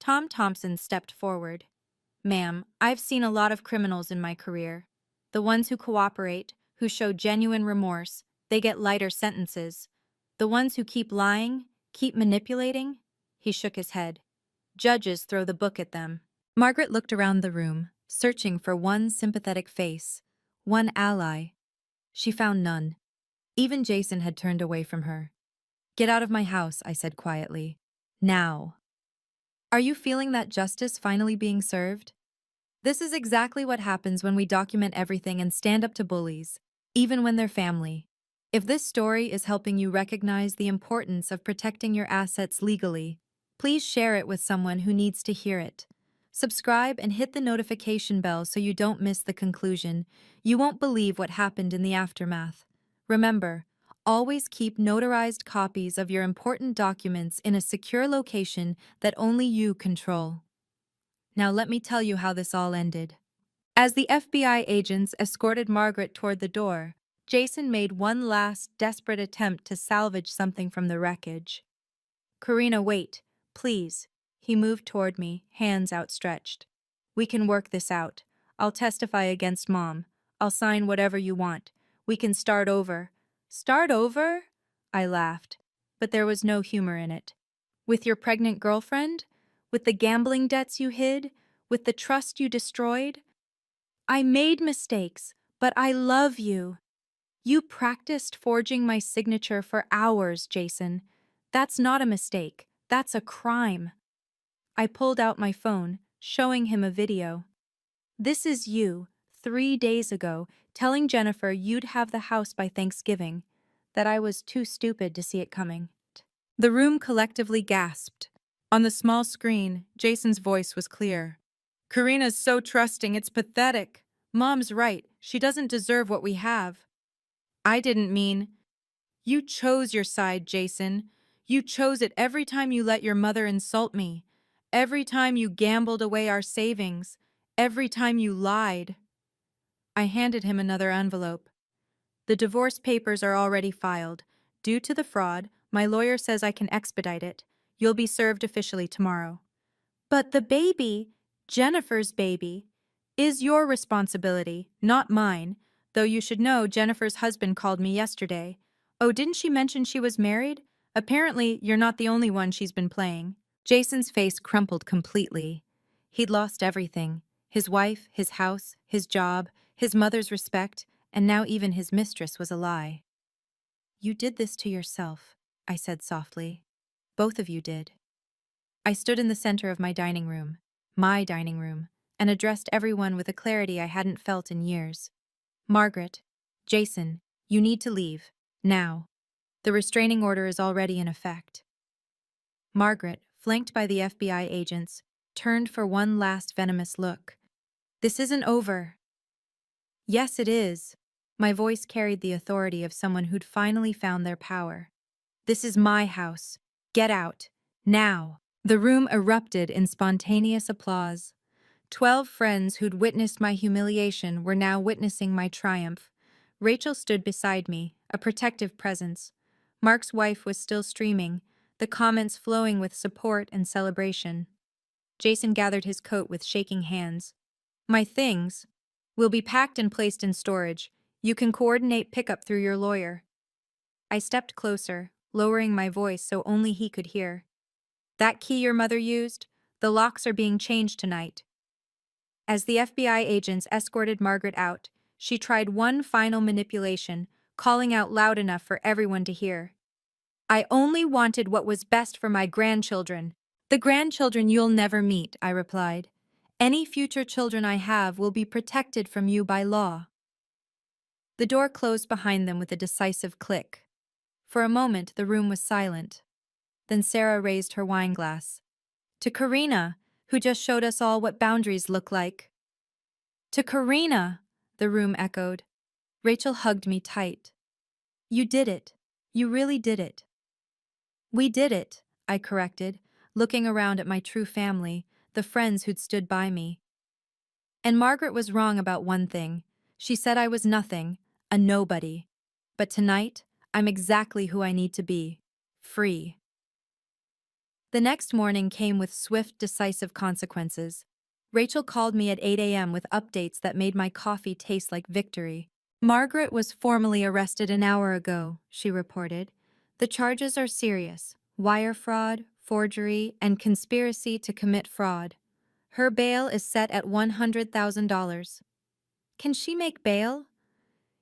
Tom Thompson stepped forward. Ma'am, I've seen a lot of criminals in my career. The ones who cooperate, who show genuine remorse, they get lighter sentences. The ones who keep lying, keep manipulating, he shook his head. Judges throw the book at them. Margaret looked around the room, searching for one sympathetic face, one ally. She found none. Even Jason had turned away from her. Get out of my house, I said quietly. Now. Are you feeling that justice finally being served? This is exactly what happens when we document everything and stand up to bullies, even when they're family. If this story is helping you recognize the importance of protecting your assets legally, please share it with someone who needs to hear it. Subscribe and hit the notification bell so you don't miss the conclusion. You won't believe what happened in the aftermath. Remember, always keep notarized copies of your important documents in a secure location that only you control. Now let me tell you how this all ended. As the FBI agents escorted Margaret toward the door, Jason made one last desperate attempt to salvage something from the wreckage. Karina, wait, please. He moved toward me, hands outstretched. We can work this out. I'll testify against Mom. I'll sign whatever you want. We can start over. Start over? I laughed, but there was no humor in it. With your pregnant girlfriend? With the gambling debts you hid? With the trust you destroyed? I made mistakes, but I love you. You practiced forging my signature for hours, Jason. That's not a mistake. That's a crime. I pulled out my phone, showing him a video. This is you, 3 days ago, telling Jennifer you'd have the house by Thanksgiving, that I was too stupid to see it coming. The room collectively gasped. On the small screen, Jason's voice was clear. Karina's so trusting, it's pathetic. Mom's right, she doesn't deserve what we have. I didn't mean. You chose your side, Jason. You chose it every time you let your mother insult me. Every time you gambled away our savings. Every time you lied. I handed him another envelope. The divorce papers are already filed. Due to the fraud, my lawyer says I can expedite it. You'll be served officially tomorrow. But the baby, Jennifer's baby, is your responsibility, not mine, though you should know Jennifer's husband called me yesterday. Oh, didn't she mention she was married? Apparently, you're not the only one she's been playing. Jason's face crumpled completely. He'd lost everything. His wife, his house, his job, his mother's respect, and now even his mistress was a lie. You did this to yourself, I said softly. Both of you did. I stood in the center of my dining room, and addressed everyone with a clarity I hadn't felt in years. Margaret, Jason, you need to leave, now. The restraining order is already in effect. Margaret, flanked by the FBI agents, turned for one last venomous look. This isn't over. Yes, it is. My voice carried the authority of someone who'd finally found their power. This is my house. Get out. Now. The room erupted in spontaneous applause. 12 friends who'd witnessed my humiliation were now witnessing my triumph. Rachel stood beside me, a protective presence. Mark's wife was still streaming, the comments flowing with support and celebration. Jason gathered his coat with shaking hands. My things will be packed and placed in storage. You can coordinate pickup through your lawyer. I stepped closer, lowering my voice so only he could hear. That key your mother used? The locks are being changed tonight. As the FBI agents escorted Margaret out, she tried one final manipulation, calling out loud enough for everyone to hear. I only wanted what was best for my grandchildren. The grandchildren you'll never meet, I replied. Any future children I have will be protected from you by law. The door closed behind them with a decisive click. For a moment, the room was silent. Then Sarah raised her wineglass. To Karina, who just showed us all what boundaries look like. To Karina, the room echoed. Rachel hugged me tight. You did it. You really did it. We did it, I corrected, looking around at my true family, the friends who'd stood by me. And Margaret was wrong about one thing. She said I was nothing, a nobody. But tonight, I'm exactly who I need to be. Free. The next morning came with swift, decisive consequences. Rachel called me at 8 a.m. with updates that made my coffee taste like victory. Margaret was formally arrested an hour ago, she reported. The charges are serious: wire fraud, forgery, and conspiracy to commit fraud. Her bail is set at $100,000. Can she make bail?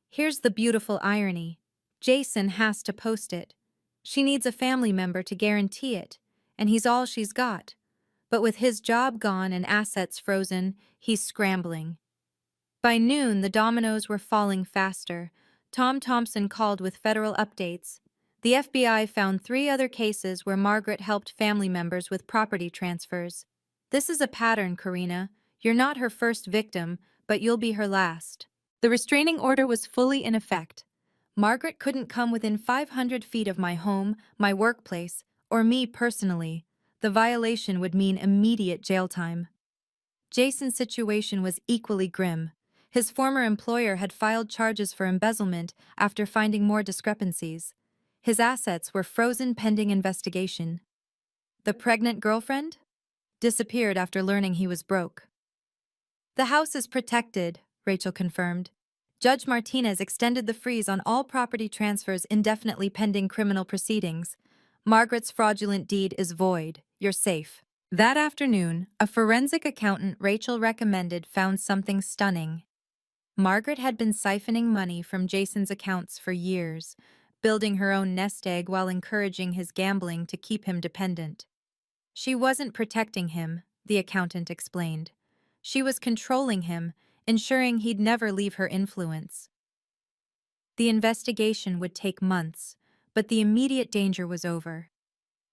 Here's the beautiful irony. Jason has to post it. She needs a family member to guarantee it, and he's all she's got. But with his job gone and assets frozen, he's scrambling. By noon, the dominoes were falling faster. Tom Thompson called with federal updates. The FBI found 3 other cases where Margaret helped family members with property transfers. This is a pattern, Karina. You're not her first victim, but you'll be her last. The restraining order was fully in effect. Margaret couldn't come within 500 feet of my home, my workplace, or me personally. The violation would mean immediate jail time. Jason's situation was equally grim. His former employer had filed charges for embezzlement after finding more discrepancies. His assets were frozen pending investigation. The pregnant girlfriend? Disappeared after learning he was broke. The house is protected, Rachel confirmed. Judge Martinez extended the freeze on all property transfers indefinitely pending criminal proceedings. Margaret's fraudulent deed is void. You're safe. That afternoon, a forensic accountant Rachel recommended found something stunning. Margaret had been siphoning money from Jason's accounts for years, building her own nest egg while encouraging his gambling to keep him dependent. She wasn't protecting him, the accountant explained. She was controlling him, ensuring he'd never leave her influence. The investigation would take months, but the immediate danger was over.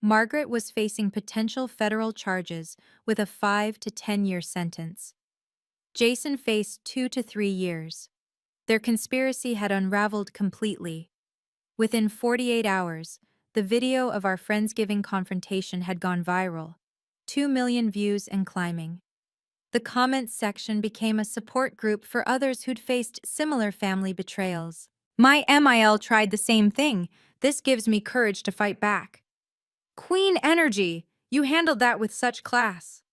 Margaret was facing potential federal charges with a 5 to 10-year sentence. Jason faced 2 to 3 years. Their conspiracy had unraveled completely. Within 48 hours, the video of our Friendsgiving confrontation had gone viral, 2 million views and climbing. The comments section became a support group for others who'd faced similar family betrayals. My MIL tried the same thing. This gives me courage to fight back. Queen energy! You handled that with such class.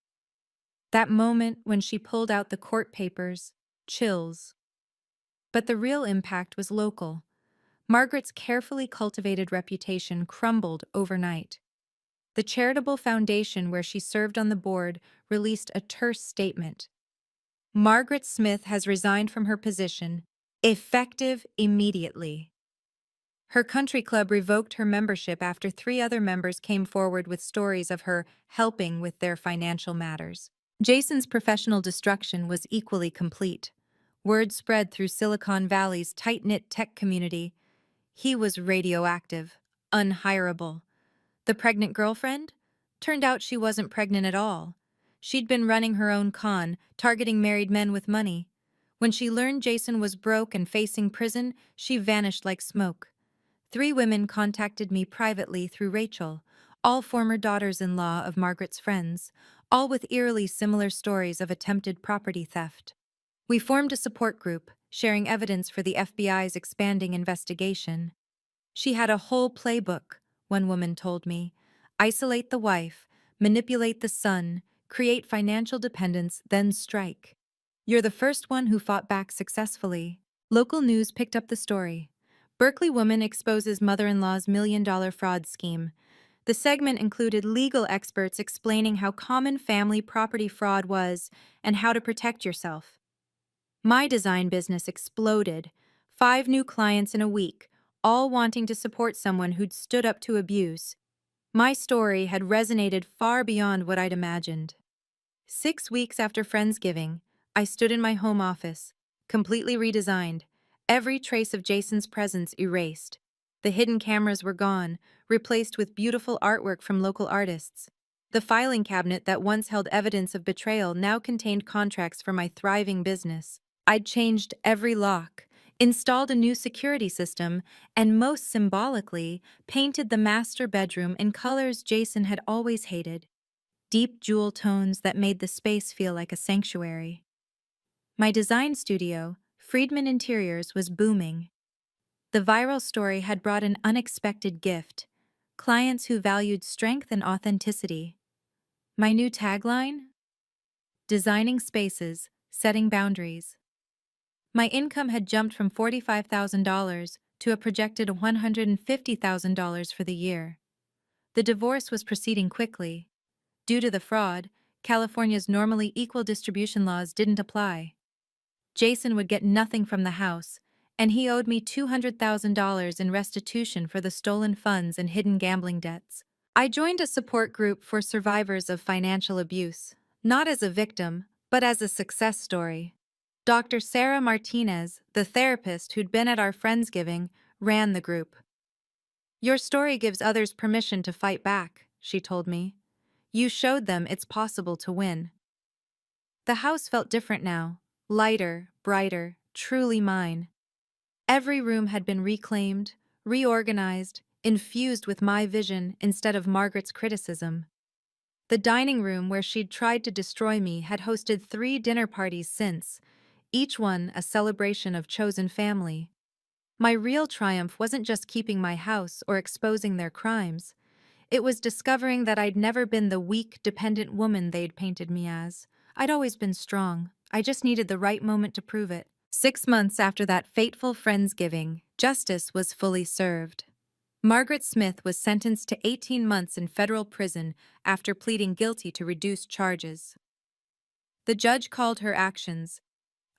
That moment when she pulled out the court papers, chills. But the real impact was local. Margaret's carefully cultivated reputation crumbled overnight. The charitable foundation where she served on the board released a terse statement. Margaret Smith has resigned from her position, effective immediately. Her country club revoked her membership after 3 other members came forward with stories of her helping with their financial matters. Jason's professional destruction was equally complete. Word spread through Silicon Valley's tight-knit tech community. He was radioactive, unhireable. The pregnant girlfriend? Turned out she wasn't pregnant at all. She'd been running her own con, targeting married men with money. When she learned Jason was broke and facing prison, she vanished like smoke. 3 women contacted me privately through Rachel, all former daughters-in-law of Margaret's friends, all with eerily similar stories of attempted property theft. We formed a support group, sharing evidence for the FBI's expanding investigation. She had a whole playbook, one woman told me. Isolate the wife, manipulate the son, create financial dependence, then strike. You're the first one who fought back successfully. Local news picked up the story. Berkeley woman exposes mother-in-law's $1 million fraud scheme. The segment included legal experts explaining how common family property fraud was and how to protect yourself. My design business exploded. 5 new clients in a week, all wanting to support someone who'd stood up to abuse. My story had resonated far beyond what I'd imagined. 6 weeks after Friendsgiving, I stood in my home office, completely redesigned, every trace of Jason's presence erased. The hidden cameras were gone, replaced with beautiful artwork from local artists. The filing cabinet that once held evidence of betrayal now contained contracts for my thriving business. I'd changed every lock, installed a new security system, and most symbolically, painted the master bedroom in colors Jason had always hated. Deep jewel tones that made the space feel like a sanctuary. My design studio, Friedman Interiors, was booming. The viral story had brought an unexpected gift: Clients who valued strength and authenticity. My new tagline? Designing spaces, setting boundaries. My income had jumped from $45,000 to a projected $150,000 for the year. The divorce was proceeding quickly. Due to the fraud, California's normally equal distribution laws didn't apply. Jason would get nothing from the house, and he owed me $200,000 in restitution for the stolen funds and hidden gambling debts. I joined a support group for survivors of financial abuse, not as a victim, but as a success story. Dr. Sarah Martinez, the therapist who'd been at our Friendsgiving, ran the group. Your story gives others permission to fight back, she told me. You showed them it's possible to win. The house felt different now, lighter, brighter, truly mine. Every room had been reclaimed, reorganized, infused with my vision instead of Margaret's criticism. The dining room where she'd tried to destroy me had hosted 3 dinner parties since, each one a celebration of chosen family. My real triumph wasn't just keeping my house or exposing their crimes. It was discovering that I'd never been the weak, dependent woman they'd painted me as. I'd always been strong. I just needed the right moment to prove it. 6 months after that fateful Friendsgiving, justice was fully served. Margaret Smith was sentenced to 18 months in federal prison after pleading guilty to reduced charges. The judge called her actions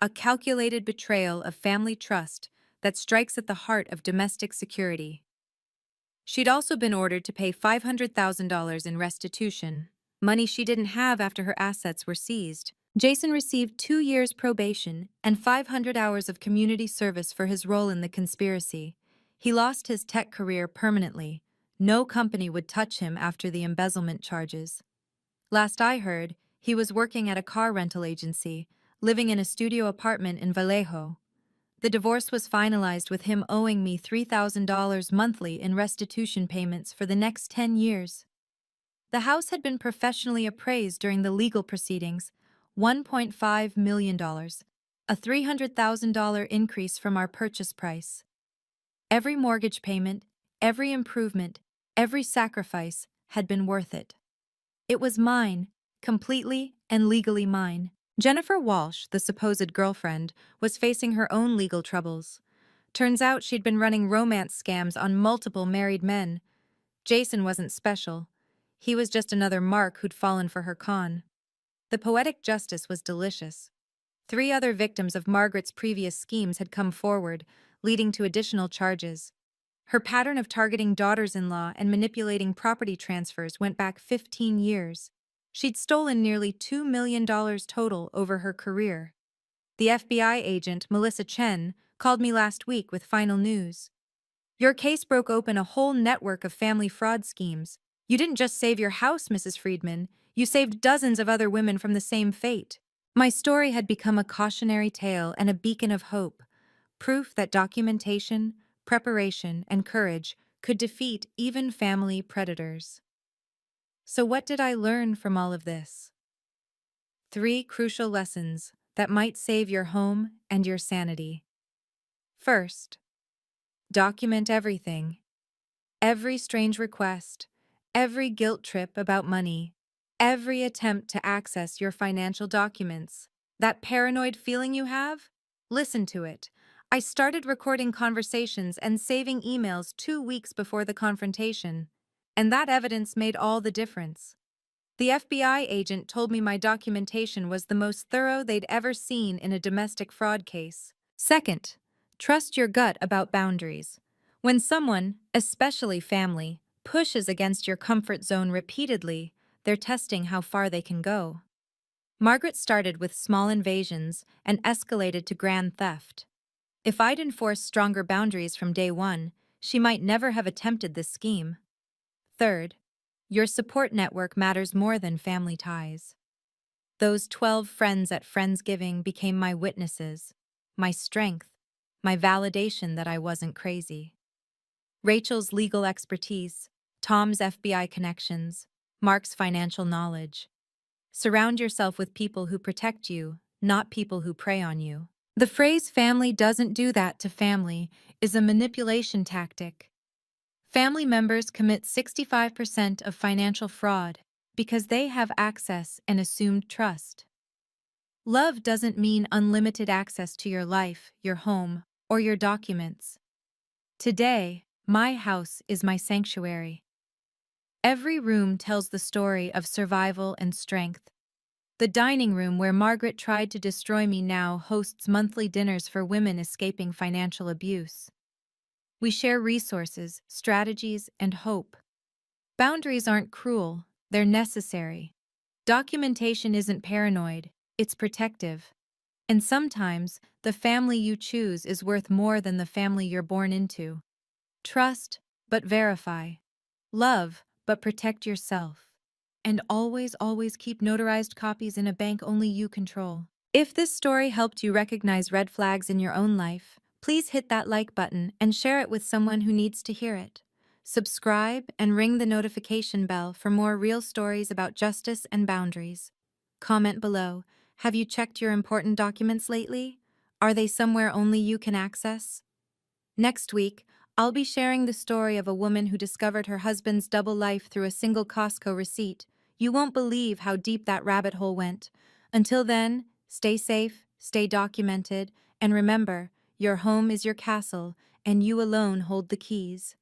a calculated betrayal of family trust that strikes at the heart of domestic security. She'd also been ordered to pay $500,000 in restitution, money she didn't have after her assets were seized. Jason received 2 years probation and 500 hours of community service for his role in the conspiracy. He lost his tech career permanently. No company would touch him after the embezzlement charges. Last I heard, he was working at a car rental agency, living in a studio apartment in Vallejo. The divorce was finalized with him owing me $3,000 monthly in restitution payments for the next 10 years. The house had been professionally appraised during the legal proceedings, $1.5 million, a $300,000 increase from our purchase price. Every mortgage payment, every improvement, every sacrifice had been worth it. It was mine, completely and legally mine. Jennifer Walsh, the supposed girlfriend, was facing her own legal troubles. Turns out she'd been running romance scams on multiple married men. Jason wasn't special. He was just another mark who'd fallen for her con. The poetic justice was delicious. 3 other victims of Margaret's previous schemes had come forward, leading to additional charges. Her pattern of targeting daughters-in-law and manipulating property transfers went back 15 years. She'd stolen nearly $2 million total over her career. The FBI agent, Melissa Chen, called me last week with final news. Your case broke open a whole network of family fraud schemes. You didn't just save your house, Mrs. Friedman. You saved dozens of other women from the same fate. My story had become a cautionary tale and a beacon of hope, proof that documentation, preparation, and courage could defeat even family predators. So what did I learn from all of this? 3 crucial lessons that might save your home and your sanity. First, document everything. Every strange request, every guilt trip about money, every attempt to access your financial documents. That paranoid feeling you have? Listen to it. I started recording conversations and saving emails 2 weeks before the confrontation, and that evidence made all the difference. The FBI agent told me my documentation was the most thorough they'd ever seen in a domestic fraud case. Second, trust your gut about boundaries. When someone, especially family, pushes against your comfort zone repeatedly, they're testing how far they can go. Margaret started with small invasions and escalated to grand theft. If I'd enforced stronger boundaries from day one, she might never have attempted this scheme. Third, your support network matters more than family ties. Those 12 friends at Friendsgiving became my witnesses, my strength, my validation that I wasn't crazy. Rachel's legal expertise, Tom's FBI connections, Mark's financial knowledge. Surround yourself with people who protect you, not people who prey on you. The phrase "family doesn't do that to family" is a manipulation tactic. Family members commit 65% of financial fraud because they have access and assumed trust. Love doesn't mean unlimited access to your life, your home, or your documents. Today, my house is my sanctuary. Every room tells the story of survival and strength. The dining room where Margaret tried to destroy me now hosts monthly dinners for women escaping financial abuse. We share resources, strategies, and hope. Boundaries aren't cruel, they're necessary. Documentation isn't paranoid, it's protective. And sometimes, the family you choose is worth more than the family you're born into. Trust, but verify. Love, but protect yourself. And always keep notarized copies in a bank only you control. If this story helped you recognize red flags in your own life, please hit that like button and share it with someone who needs to hear it. Subscribe and ring the notification bell for more real stories about justice and boundaries. Comment below. Have you checked your important documents lately? Are they somewhere only you can access? Next week, I'll be sharing the story of a woman who discovered her husband's double life through a single Costco receipt. You won't believe how deep that rabbit hole went. Until then, stay safe, stay documented, and remember, your home is your castle, and you alone hold the keys.